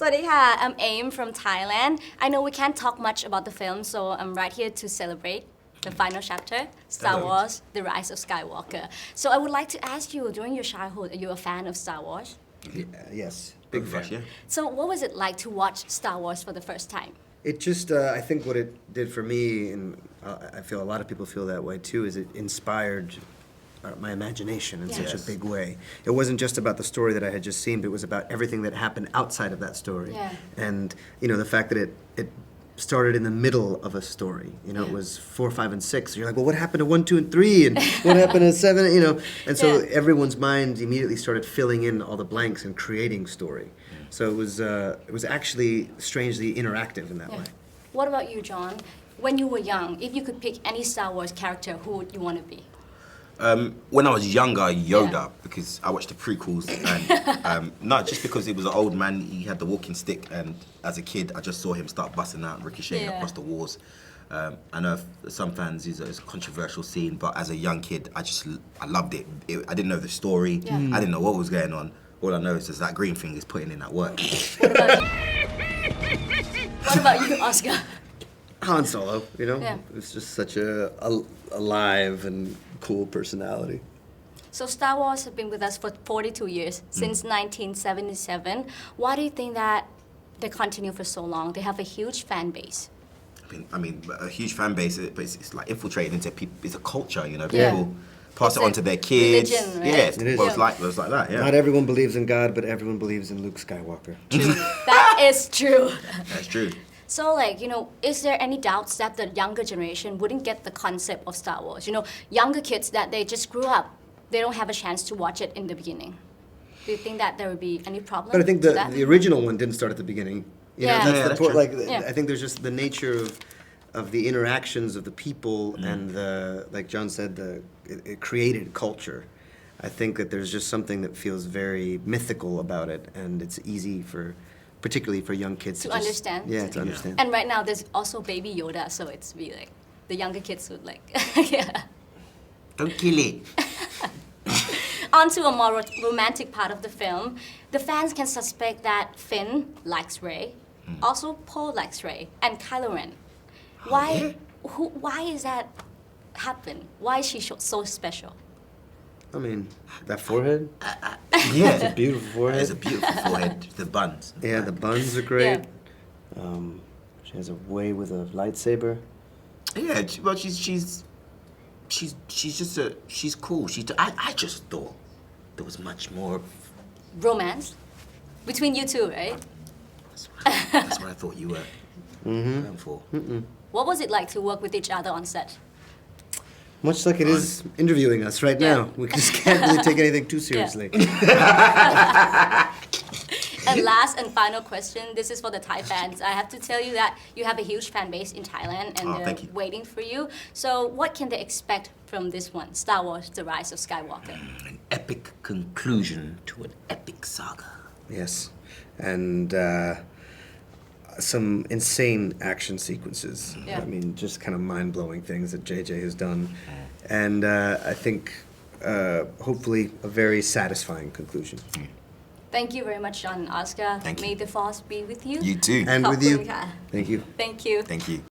Swadika, I'm Aim from Thailand. I know we can't talk much about the film, so I'm right here to celebrate the final chapter, Star Wars, The Rise of Skywalker. So I would like to ask you, during your childhood, are you a fan of Star Wars? Yes, big fan. Yeah. So what was it like to watch Star Wars for the first time? It just, I think what it did for me, and I feel a lot of people feel that way too, is it inspired my imagination in such a big way. It wasn't just about the story that I had just seen, but it was about everything that happened outside of that story. Yeah. And, you know, the fact that it started in the middle of a story. You know, it was 4, 5, and 6. You're like, well, what happened to 1, 2, and 3? And what happened to 7? You know, and so everyone's mind immediately started filling in all the blanks and creating story. So it was actually strangely interactive in that way. What about you, John? When you were young, if you could pick any Star Wars character, who would you want to be? When I was younger, Yoda, because I watched the prequels, and not just because he was an old man, he had the walking stick, and as a kid, I just saw him start busting out and ricocheting across the walls. I know some fans use it as a controversial scene, but as a young kid, I loved it. I didn't know the story, I didn't know what was going on. All I know is that green thing is putting in that work. What about you, Oscar? Han Solo, you know, it was just such a alive and cool personality. So Star Wars have been with us for 42 years, since 1977. Why do you think that they continue for so long? They have a huge fan base. I mean, a huge fan base, but it's like infiltrated into people. It's a culture, you know. People pass it on to their kids. Religion, right? It is. Well, it's like that. Yeah. Not everyone believes in God, but everyone believes in Luke Skywalker. True. That is true. That's true. So, like, you know, is there any doubts that the younger generation wouldn't get the concept of Star Wars? You know, younger kids that they just grew up, they don't have a chance to watch it in the beginning. Do you think that there would be any problem? But I think with that? the original one didn't start at the beginning. You know, that's the that's point. true. Like, I think there's just the nature of the interactions of the people and the, like John said, it created culture. I think that there's just something that feels very mythical about it, and it's easy particularly for young kids to understand. Yeah, to understand. And right now there's also Baby Yoda, so it's be like the younger kids would like. Don't kill it. On to a more romantic part of the film. The fans can suspect that Finn likes Rey, also Poe likes Rey, and Kylo Ren. Why is that happen? Why is she so special? I mean, that forehead. Yeah. It's a beautiful forehead. It's a beautiful forehead. The buns. Yeah, the buns are great. Yeah. She has a way with a lightsaber. Yeah, well, she's cool. I just thought there was much more. Romance between you two, right? That's what I thought you were going for. What was it like to work with each other on set? Much like it is interviewing us right now. We just can't really take anything too seriously. And last and final question, this is for the Thai fans. I have to tell you that you have a huge fan base in Thailand and they're waiting for you. So what can they expect from this one, Star Wars, The Rise of Skywalker? An epic conclusion to an epic saga. Yes. And some insane action sequences. I mean, just kind of mind-blowing things that JJ has done. And I think, hopefully, a very satisfying conclusion. Thank you very much, John and Oscar. Thank you. May the force be with you. You too. And with you. ขอบคุณค่ะ Thank you. Thank you. Thank you.